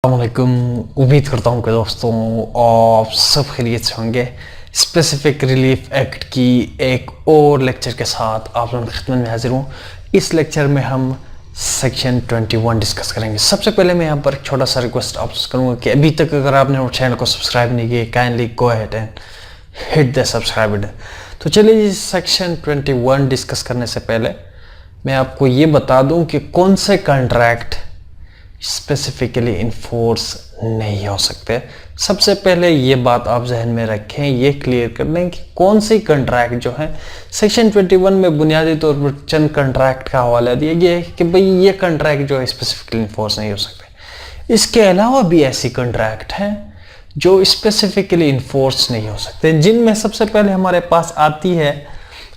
अस्सलामुअलैकुम। उम्मीद करता हूँ कि दोस्तों आप सब खैरियत से होंगे। स्पेसिफिक रिलीफ एक्ट की एक और लेक्चर के साथ आप लोगों की खिदमत में हाजिर हूँ। इस लेक्चर में हम सेक्शन 21 डिस्कस करेंगे। सबसे पहले मैं यहाँ पर एक छोटा सा रिक्वेस्ट आपसे करूँगा कि अभी तक अगर आपने हमारे चैनल को सब्सक्राइब नहीं किया, kindly go ahead and hit the subscribe button. तो चलिए सेक्शन 21 डिस्कस करने से पहले मैं आपको ये बता दूँ कि कौन से कॉन्ट्रैक्ट स्पेसिफिकली इन्फोर्स नहीं हो सकते। सबसे पहले ये बात आप जहन में रखें, ये क्लियर कर लें कि कौन सी कॉन्ट्रैक्ट जो है सेक्शन 21 में बुनियादी तौर पर चंद कॉन्ट्रैक्ट का हवाला दिया गया है कि भाई ये कॉन्ट्रैक्ट जो है स्पेसिफिकली इन्फोर्स नहीं हो सकते। इसके अलावा भी ऐसी कॉन्ट्रैक्ट हैं जो स्पेसिफिकली इन्फोर्स नहीं हो सकते, जिनमें सबसे पहले हमारे पास आती है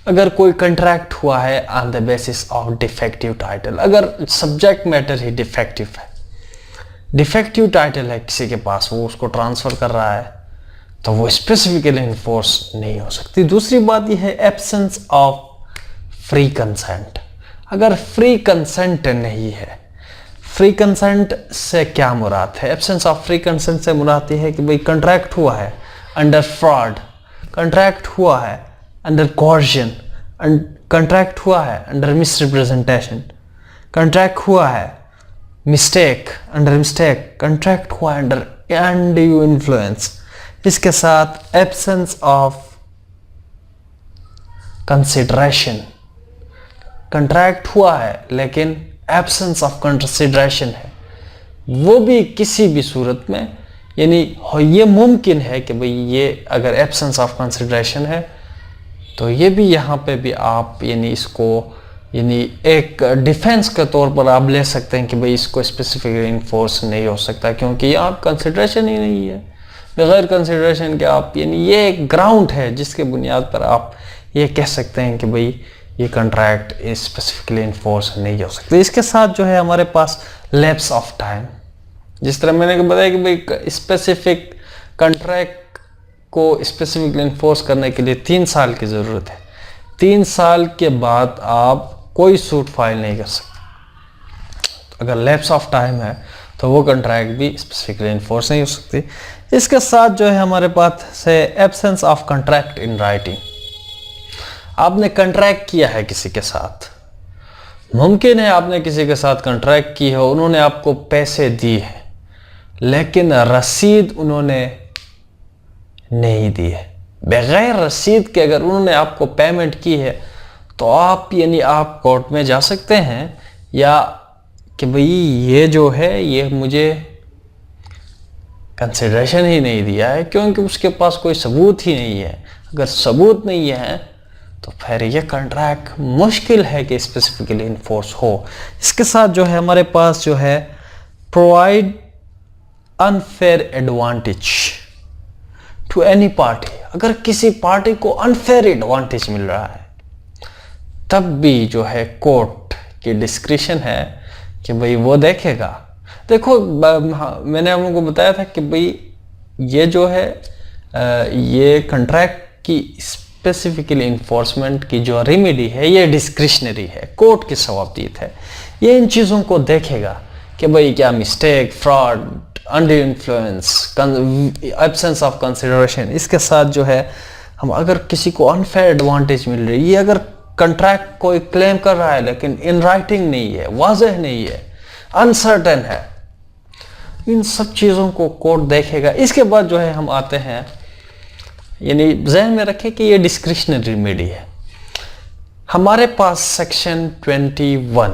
अगर कोई कॉन्ट्रैक्ट हुआ है on the basis of defective title. अगर सब्जेक्ट मैटर ही डिफेक्टिव है, डिफेक्टिव टाइटल है किसी के पास, वो उसको ट्रांसफर कर रहा है, तो वो स्पेसिफिकली इन्फोर्स नहीं हो सकती। दूसरी बात यह है एब्सेंस ऑफ फ्री कंसेंट। अगर फ्री कंसेंट नहीं है, फ्री कंसेंट से क्या मुराद है? एब्सेंस ऑफ फ्री कंसेंट से मुराद है कि भाई कॉन्ट्रैक्ट हुआ है अंडर फ्रॉड, कॉन्ट्रैक्ट हुआ है अंडर कॉर्जन, कॉन्ट्रैक्ट हुआ है अंडर मिसरिप्रेजेंटेशन, कॉन्ट्रैक्ट हुआ है मिस्टेक अंडर मिस्टेक, कॉन्ट्रैक्ट हुआ अंडर अनड्यू इन्फ्लुएंस। इसके साथ एब्सेंस ऑफ कंसिडरेशन, कॉन्ट्रैक्ट हुआ है लेकिन एब्सेंस ऑफ कंसिडरेशन है, वो भी किसी भी सूरत में, यानी ये मुमकिन है कि भाई ये अगर एब्सेंस ऑफ कंसिडरेशन है तो ये भी यहाँ पे भी आप यानी इसको यानी एक डिफेंस के तौर पर आप ले सकते हैं कि भाई इसको स्पेसिफिकली इन्फोर्स नहीं हो सकता, क्योंकि यहाँ कंसिडरेशन ही नहीं है। बगैर कंसिडरेशन के आप यानी ये एक ग्राउंड है जिसके बुनियाद पर आप ये कह सकते हैं कि भाई ये कॉन्ट्रैक्ट स्पेसिफिकली इन्फोर्स नहीं हो सकता। इसके साथ जो है हमारे पास लैप्स ऑफ टाइम, जिस तरह मैंने बताया कि भाई स्पेसिफिक कॉन्ट्रैक्ट को स्पेसिफिकली इन्फोर्स करने के लिए 3 साल की ज़रूरत है। 3 साल के बाद आप कोई सूट फाइल नहीं कर सकते। अगर लैप्स ऑफ टाइम है तो वो कॉन्ट्रैक्ट भी स्पेसिफिकली इन्फोर्स नहीं हो सकती। इसके साथ जो है हमारे पास है absence of contract in writing. आपने कॉन्ट्रैक्ट किया है किसी के साथ, मुमकिन है आपने किसी के साथ कॉन्ट्रैक्ट की हो, उन्होंने आपको पैसे दिए हैं लेकिन रसीद उन्होंने नहीं दी है। बगैर रसीद के अगर उन्होंने आपको पेमेंट की है तो आप यानी आप कोर्ट में जा सकते हैं या कि भाई ये जो है ये मुझे कंसिडरेशन ही नहीं दिया है, क्योंकि उसके पास कोई सबूत ही नहीं है। अगर सबूत नहीं है तो फिर ये कॉन्ट्रैक्ट मुश्किल है कि स्पेसिफिकली इन्फोर्स हो। इसके साथ जो है हमारे पास जो है provide unfair advantage to any party. अगर किसी पार्टी को अनफेयर एडवांटेज मिल रहा है तब भी जो है कोर्ट की डिस्क्रिशन है कि भाई वो देखेगा। देखो मैंने हम लोगों को बताया था कि भाई ये जो है ये कॉन्ट्रैक्ट की स्पेसिफिकली इन्फोर्समेंट की जो रेमेडी है ये डिस्क्रिशनरी है, कोर्ट की सवाबदीद है। ये इन चीज़ों को देखेगा कि भाई क्या mistake, fraud, under influence, absence of consideration. इसके साथ जो है हम अगर किसी को अनफेयर एडवांटेज मिल रही है, अगर कॉन्ट्रैक्ट कोई क्लेम कर रहा है लेकिन इन राइटिंग नहीं है, वाज़ेह नहीं है, अनसर्टेन है, इन सब चीज़ों को कोर्ट देखेगा। इसके बाद जो है हम आते हैं, यानी जहन में रखें कि ये डिस्क्रिशनरी रेमेडी है। हमारे पास सेक्शन 21,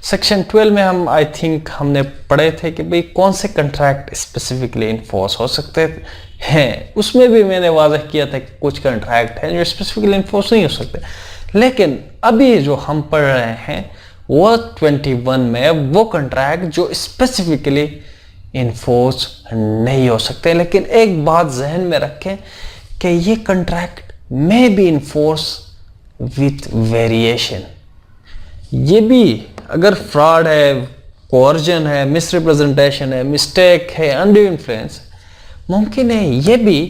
सेक्शन 12 में हम आई थिंक हमने पढ़े थे कि भाई कौन से कॉन्ट्रैक्ट स्पेसिफिकली इन्फोर्स हो सकते हैं। उसमें भी मैंने वाज़ह किया था कि कुछ कॉन्ट्रैक्ट हैं जो स्पेसिफिकली इन्फोर्स नहीं हो सकते, लेकिन अभी जो हम पढ़ रहे हैं वो 21 में वो कॉन्ट्रैक्ट जो स्पेसिफिकली इन्फोर्स नहीं हो सकते। लेकिन एक बात जहन में रखें कि ये कॉन्ट्रैक्ट में बी इन्फोर्स विथ वेरिएशन। ये भी अगर फ्रॉड है, कोर्जन है, मिसरिप्रेजेंटेशन है, मिस्टेक है, अनड्यू इन्फ्लुएंस, मुमकिन है ये भी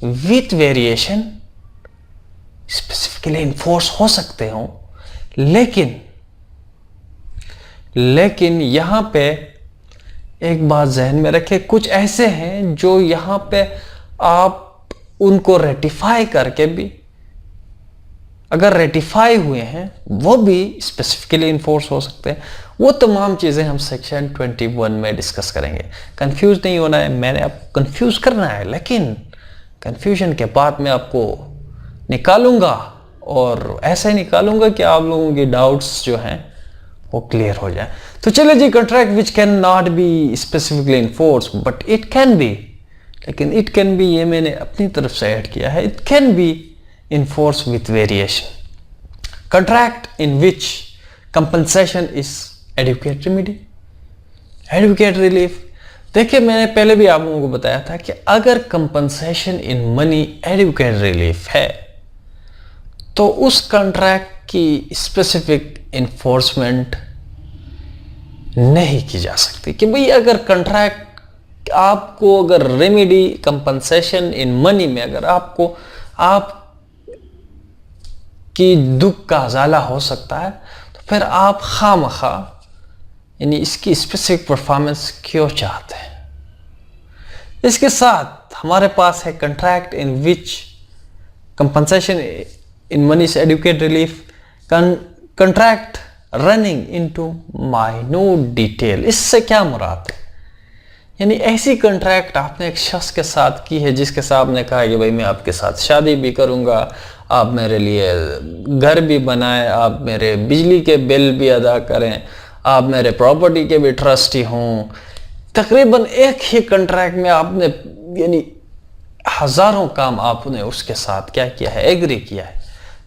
विथ वेरिएशन स्पेसिफिकली इन्फोर्स हो सकते हो। लेकिन यहां पे एक बात जहन में रखें, कुछ ऐसे हैं जो यहाँ पे आप उनको रेटिफाई करके भी, अगर रेटिफाई हुए हैं वो भी स्पेसिफिकली इन्फोर्स हो सकते हैं। वो तमाम चीज़ें हम सेक्शन 21 में डिस्कस करेंगे। कंफ्यूज नहीं होना है, मैंने आपको कंफ्यूज करना है, लेकिन कंफ्यूजन के बाद मैं आपको निकालूंगा और ऐसे निकालूंगा कि आप लोगों के डाउट्स जो हैं वो क्लियर हो जाए। तो चलिए जी, contract which can not be specifically enforce but it can be, लेकिन इट कैन बी ये मैंने अपनी तरफ से ऐड किया है, it can be enforced with variation. Contract in which compensation is adequate remedy, adequate relief। देखिए, मैंने पहले भी आप लोगों को बताया था कि अगर compensation in money adequate relief है तो उस कॉन्ट्रैक्ट की स्पेसिफिक इन्फोर्समेंट नहीं की जा सकती। कि भाई अगर कॉन्ट्रैक्ट आपको अगर रेमेडी कंपनसेशन इन मनी में अगर आपको आप कि दुख का अजाला हो सकता है तो फिर आप खामखा यानी इसकी स्पेसिफिक परफॉर्मेंस क्यों चाहते हैं। इसके साथ हमारे पास है contract in which compensation in money से adequate relief, contract running into minute detail. इससे क्या मुराद है, यानी ऐसी कॉन्ट्रैक्ट आपने एक शख्स के साथ की है जिसके साथ आपने कहा कि भाई मैं आपके साथ शादी भी करूंगा, आप मेरे लिए घर भी बनाएं, आप मेरे बिजली के बिल भी अदा करें, आप मेरे प्रॉपर्टी के भी ट्रस्टी हों। तकरीबन एक ही कॉन्ट्रैक्ट में आपने यानी हज़ारों काम आपने उसके साथ क्या किया है, एग्री किया है।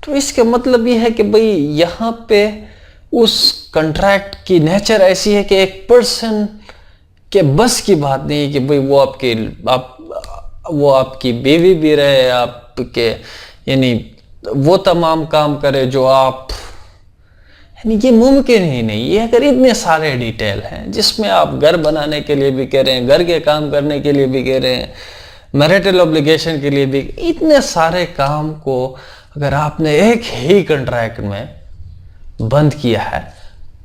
तो इसका मतलब ये है कि भाई यहाँ पे उस कॉन्ट्रैक्ट की नेचर ऐसी है कि एक पर्सन के बस की बात नहीं है कि भाई वो आपकी बीवी भी रहे, आपके यानी वो तमाम काम करे जो आप, यानी ये मुमकिन ही नहीं है। अगर इतने सारे डिटेल हैं जिसमें आप घर बनाने के लिए भी कह रहे हैं, घर के काम करने के लिए भी कह रहे हैं, मैरिटल ऑब्लिगेशन के लिए भी, इतने सारे काम को अगर आपने एक ही कॉन्ट्रैक्ट में बंद किया है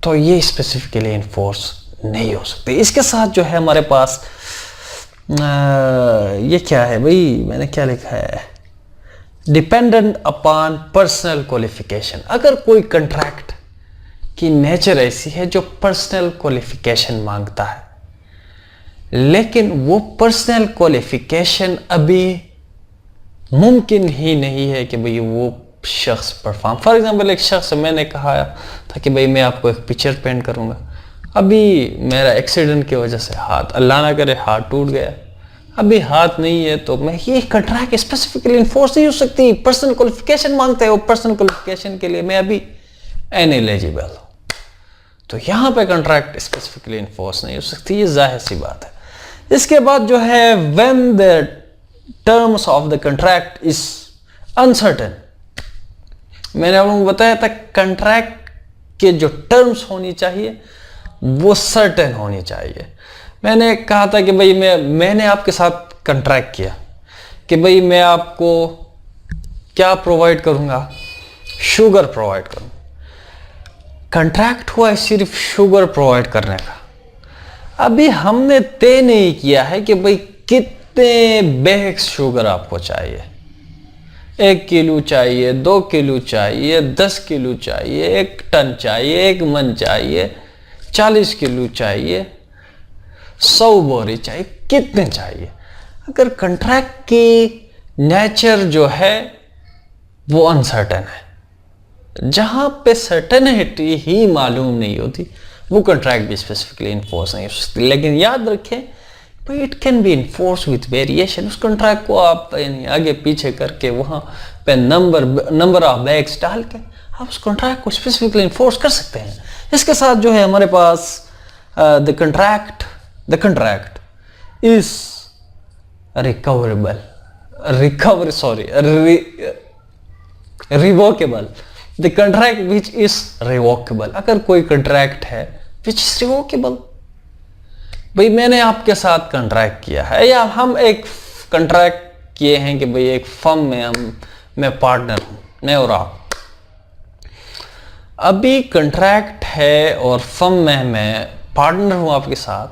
तो ये स्पेसिफिकली इन्फोर्स नहीं हो सकते। इसके साथ जो है हमारे पास ये क्या है भाई, मैंने क्या लिखा है, डिपेंडेंट अपॉन पर्सनल क्वालिफिकेशन। अगर कोई कॉन्ट्रैक्ट की नेचर ऐसी है जो पर्सनल क्वालिफिकेशन मांगता है, लेकिन वो पर्सनल क्वालिफिकेशन अभी मुमकिन ही नहीं है कि भाई वो शख्स परफॉर्म। फॉर एग्जांपल, एक शख्स मैंने कहा था कि भाई मैं आपको एक पिक्चर पेंट करूंगा, अभी मेरा एक्सीडेंट की वजह से हाथ, अल्लाह ना करे हाथ टूट गया, अभी हाथ नहीं है, तो मैं ये कॉन्ट्रैक्ट स्पेसिफिकली इन्फोर्स नहीं हो सकती। पर्सनल क्वालिफिकेशन मांगता है, वो पर्सनल क्वालिफिकेशन के लिए मैं अभी इनएलिजिबल हूं, तो यहां पे कॉन्ट्रैक्ट स्पेसिफिकली इन्फोर्स नहीं हो सकती, ये जाहिर सी बात है। इसके बाद जो है when the terms of the contract is uncertain, मैंने आप लोगों को बताया था कॉन्ट्रैक्ट के जो टर्म्स होनी चाहिए वो सर्टेन होनी चाहिए। मैंने कहा था कि भाई मैंने आपके साथ कॉन्ट्रैक्ट किया कि भाई मैं आपको क्या प्रोवाइड करूंगा, शुगर प्रोवाइड करूंगा। कॉन्ट्रैक्ट हुआ है सिर्फ शुगर प्रोवाइड करने का, अभी हमने तय नहीं किया है कि भाई कितने बैग्स शुगर आपको चाहिए, 1 किलो चाहिए, 2 किलो चाहिए, 10 किलो चाहिए, 1 टन चाहिए, 1 मन चाहिए, 40 किलो चाहिए, 100 बोरी चाहिए, कितने चाहिए। अगर कॉन्ट्रैक्ट की नेचर जो है वो अनसर्टेन है, जहां पे सर्टेनिटी ही मालूम नहीं होती वो कॉन्ट्रैक्ट भी स्पेसिफिकली इन्फोर्स नहीं हो सकती। लेकिन याद रखें भाई it can B enforce with variation. उस कॉन्ट्रैक्ट को आप आगे पीछे करके वहां पे नंबर ऑफ बैग्स डाल के आप उस कॉन्ट्रैक्ट को स्पेसिफिकली इन्फोर्स कर सकते हैं। इसके साथ जो है हमारे पास the contract is revocable. The contract which is revocable, अगर कोई कॉन्ट्रैक्ट है विच इज रिवोकेबल, भाई मैंने आपके साथ कॉन्ट्रैक्ट किया है या हम एक कॉन्ट्रैक्ट किए हैं कि भाई एक फर्म में मैं पार्टनर हूं, मैं और आप, अभी कॉन्ट्रैक्ट है और फर्म में मैं पार्टनर हूं आपके साथ,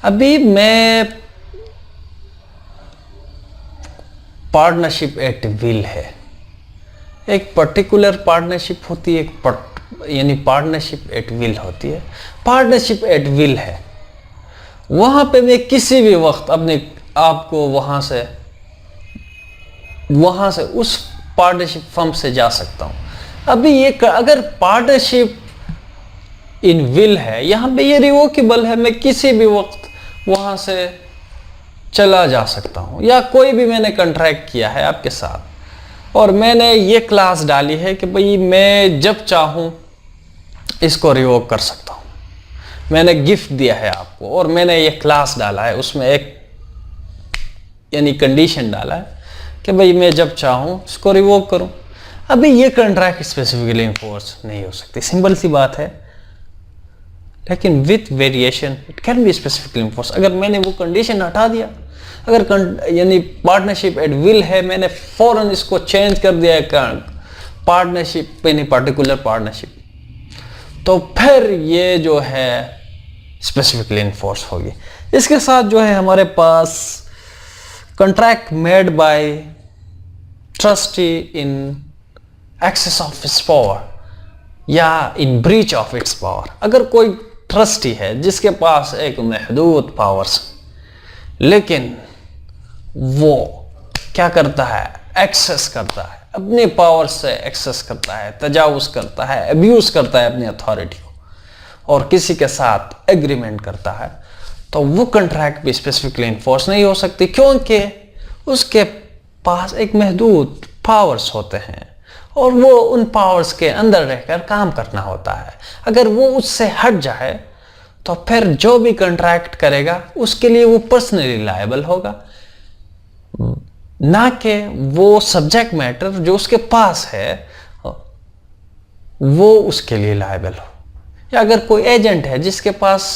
अभी मैं पार्टनरशिप एट विल है, एक पर्टिकुलर पार्टनरशिप होती है, यानी पार्टनरशिप एट विल होती है। पार्टनरशिप एट विल है, वहां पे मैं किसी भी वक्त अपने आप को वहां से उस पार्टनरशिप फर्म से जा सकता हूं। अभी ये अगर पार्टनरशिप इन विल है, यहां पे ये रिवोकेबल है, मैं किसी भी वक्त वहां से चला जा सकता हूं। या कोई भी मैंने कॉन्ट्रैक्ट किया है आपके साथ और मैंने ये क्लास डाली है कि भाई मैं जब चाहूं इसको रिवोक कर सकता हूं। मैंने गिफ्ट दिया है आपको और मैंने ये क्लास डाला है, उसमें एक यानी कंडीशन डाला है कि भाई मैं जब चाहूं इसको रिवोक करूं। अभी ये कॉन्ट्रैक्ट स्पेसिफिकली इन्फोर्स नहीं हो सकती, सिंपल सी बात है, लेकिन with variation it can B specifically enforce. अगर मैंने वो कंडीशन हटा दिया, अगर यानी पार्टनरशिप एट विल है, मैंने फौरन इसको चेंज कर दिया है पार्टनरशिप यानी पर्टिकुलर पार्टनरशिप, तो फिर ये जो है स्पेसिफिकली इन्फोर्स होगी। इसके साथ जो है हमारे पास contract made by trustee in excess of its power या in breach of its power. अगर कोई ट्रस्टी है जिसके पास एक महदूद पावर्स, लेकिन वो क्या करता है, एक्सेस करता है, अपने पावर से एक्सेस करता है, तजावुज करता है, अब्यूज करता है अपनी अथॉरिटी को और किसी के साथ एग्रीमेंट करता है, तो वो कॉन्ट्रैक्ट भी स्पेसिफिकली इन्फोर्स नहीं हो सकती, क्योंकि उसके पास एक महदूद पावर्स होते हैं और वो उन पावर्स के अंदर रहकर काम करना होता है। अगर वो उससे हट जाए तो फिर जो भी कॉन्ट्रैक्ट करेगा उसके लिए वो पर्सनली लायबल होगा, ना कि वो सब्जेक्ट मैटर जो उसके पास है वो उसके लिए लायबल हो। या अगर कोई एजेंट है जिसके पास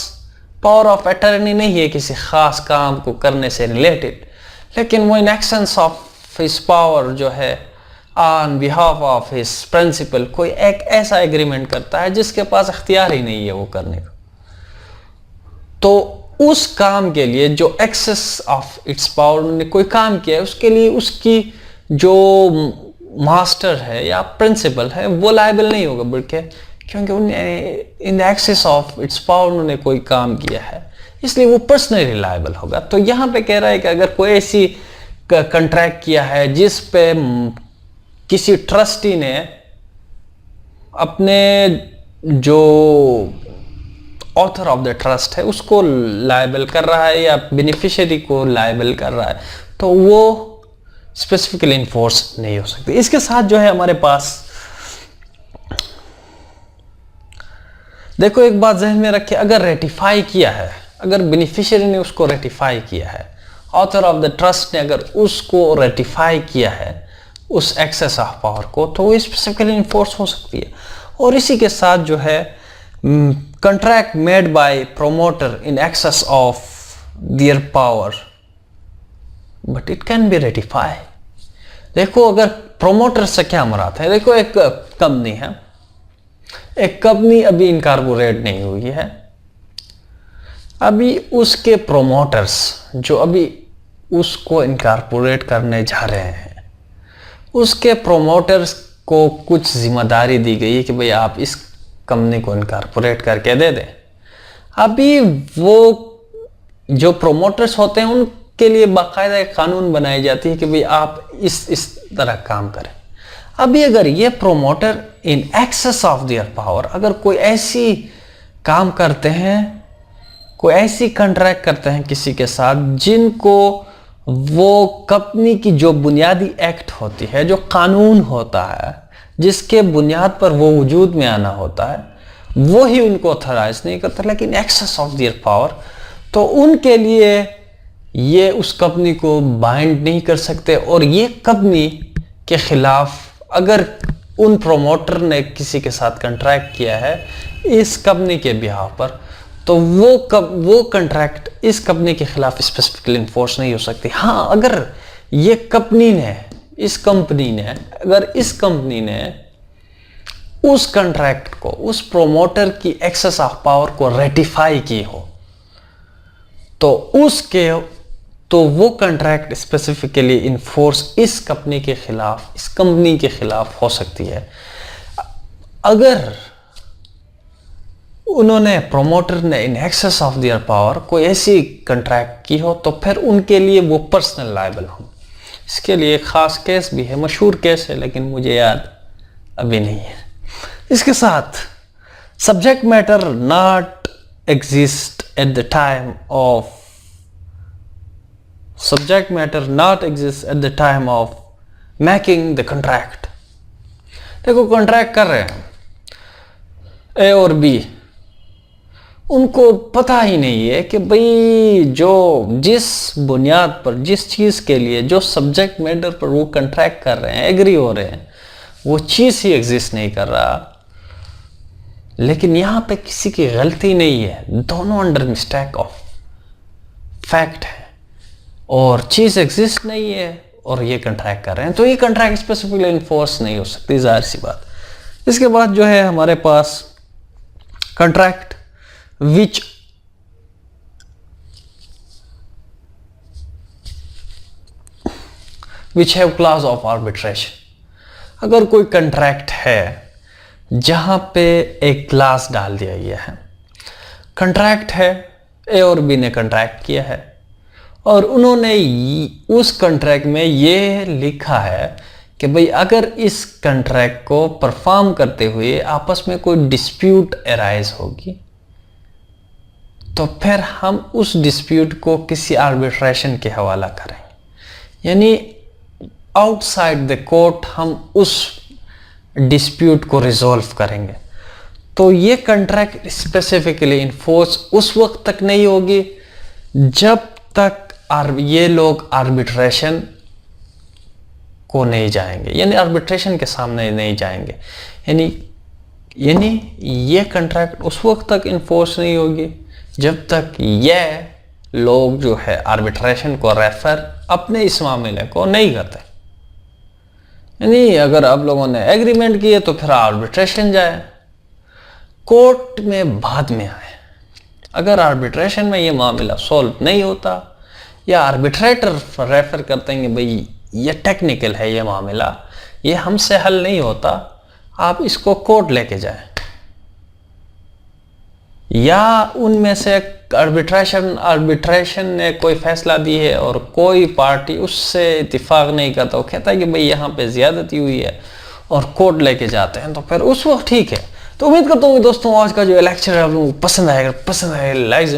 पावर ऑफ अटर्नी नहीं है किसी खास काम को करने से रिलेटेड, लेकिन वो in excess of his power जो है on behalf of his principal कोई एक ऐसा एग्रीमेंट करता है जिसके पास इख्तियार ही नहीं है वो करने का, तो उस काम के लिए जो एक्सेस ऑफ इट्स पावर ने कोई काम किया है उसके लिए उसकी जो मास्टर है या प्रिंसिपल है वो लायबल नहीं होगा, बल्कि क्योंकि उन्हें इन एक्सेस ऑफ इट्स पावर उन्होंने कोई काम किया है, इसलिए वो पर्सनली लायबल होगा। तो यहाँ पे कह रहा है कि अगर कोई ऐसी कॉन्ट्रैक्ट किया है जिस पे किसी ट्रस्टी ने अपने जो ऑथर ऑफ द ट्रस्ट है उसको लायबल कर रहा है या बेनिफिशियरी को लायबल कर रहा है, तो वो स्पेसिफिकली इन्फोर्स नहीं हो सकती। इसके साथ जो है हमारे पास देखो एक बात जहन में रखिए, अगर रेटिफाई किया है, अगर बेनिफिशियरी ने उसको रेटिफाई किया है, ऑथर ऑफ द ट्रस्ट ने अगर उसको रेटिफाई किया है उस एक्सेस ऑफ पावर को, तो वो स्पेसिफिकली इन्फोर्स हो सकती है। और इसी के साथ जो है contract made by promoter in excess of their power but it can be ratified। देखो अगर प्रोमोटर से क्या मुराद है, देखो एक कंपनी है, एक कंपनी अभी इनकॉर्पोरेट नहीं हुई है, अभी उसके प्रोमोटर्स जो अभी उसको इनकॉर्पोरेट करने जा रहे हैं, उसके प्रोमोटर्स को कुछ जिम्मेदारी दी गई है कि भाई आप इस कंपनी को इनकॉर्पोरेट करके दे दें। अभी वो जो प्रोमोटर्स होते हैं उनके लिए बाकायदा एक कानून बनाई जाती है कि भाई आप इस तरह काम करें। अभी अगर ये promoter in excess of their power अगर कोई ऐसी काम करते हैं, कोई ऐसी कॉन्ट्रैक्ट करते हैं किसी के साथ जिनको वो कंपनी की जो बुनियादी एक्ट होती है, जो कानून होता है, जिसके बुनियाद पर वो वजूद में आना होता है, वो ही उनको ऑथराइज नहीं करता, लेकिन एक्सेस ऑफ देयर पावर, तो उनके लिए ये उस कंपनी को बाइंड नहीं कर सकते। और ये कंपनी के खिलाफ अगर उन प्रोमोटर ने किसी के साथ कॉन्ट्रैक्ट किया है इस कंपनी के बिहाफ पर, तो वो कॉन्ट्रैक्ट इस कंपनी के खिलाफ स्पेसिफिकली इन्फोर्स नहीं हो सकती। हाँ, अगर ये कंपनी ने इस कंपनी ने उस कॉन्ट्रैक्ट को, उस प्रोमोटर की एक्सेस ऑफ पावर को रेटिफाई की हो, तो वो कॉन्ट्रैक्ट स्पेसिफिकली इन्फोर्स इस कंपनी के खिलाफ हो सकती है। अगर उन्होंने प्रोमोटर ने इन एक्सेस ऑफ देयर पावर कोई ऐसी कॉन्ट्रैक्ट की हो तो फिर उनके लिए वो पर्सनल लायबल हो। इसके लिए एक खास केस भी है, मशहूर केस है, लेकिन मुझे याद अभी नहीं है। इसके साथ subject matter not exist at the time of making the contract. देखो, कॉन्ट्रैक्ट कर रहे हैं ए और बी, उनको पता ही नहीं है कि भाई जिस बुनियाद पर, जिस चीज़ के लिए, जो सब्जेक्ट मैटर पर वो कॉन्ट्रैक्ट कर रहे हैं, एग्री हो रहे हैं, वो चीज़ ही एग्जिस्ट नहीं कर रहा। लेकिन यहाँ पे किसी की गलती नहीं है, दोनों अंडर मिस्टेक ऑफ फैक्ट है, और चीज़ एग्जिस्ट नहीं है और ये कॉन्ट्रैक्ट कर रहे हैं, तो ये कॉन्ट्रैक्ट स्पेसिफिकली इन्फोर्स नहीं हो सकती, जाहिर सी बात। इसके बाद जो है हमारे पास contract which have clause of arbitration। अगर कोई कॉन्ट्रैक्ट है जहां पे एक क्लास डाल दिया गया है, कॉन्ट्रैक्ट है, ए और बी ने कॉन्ट्रैक्ट किया है और उन्होंने उस कॉन्ट्रैक्ट में ये लिखा है कि भाई अगर इस कॉन्ट्रैक्ट को परफॉर्म करते हुए आपस में कोई डिस्प्यूट अराइज होगी तो फिर हम उस डिस्प्यूट को किसी आर्बिट्रेशन के हवाला करेंगे, यानी आउटसाइड द कोर्ट हम उस डिस्प्यूट को रिजॉल्व करेंगे। तो ये कॉन्ट्रैक्ट स्पेसिफिकली इन्फोर्स उस वक्त तक नहीं होगी जब तक ये लोग आर्बिट्रेशन को नहीं जाएंगे, यानी आर्बिट्रेशन के सामने नहीं जाएंगे। यानी ये कॉन्ट्रैक्ट उस वक्त तक इन्फोर्स नहीं होगी जब तक ये लोग जो है आर्बिट्रेशन को रेफर अपने इस मामले को नहीं करते। यानी अगर आप लोगों ने एग्रीमेंट किए तो फिर आर्बिट्रेशन जाए, कोर्ट में बाद में आए। अगर आर्बिट्रेशन में ये मामला सॉल्व नहीं होता या आर्बिट्रेटर रेफर करते हैं कि भाई ये टेक्निकल है, ये मामला ये हमसे हल नहीं होता, आप इसको कोर्ट लेके जाएं, या उनमें से आर्बिट्रेशन ने कोई फैसला दी है और कोई पार्टी उससे इत्तेफाक नहीं करता, वो कहता है कि भाई यहाँ पे ज़्यादती हुई है और कोर्ट लेके जाते हैं, तो फिर उस वक्त ठीक है। तो उम्मीद करता हूँ दोस्तों आज का जो लेक्चर है आप लोगों को पसंद आएगा। लाइक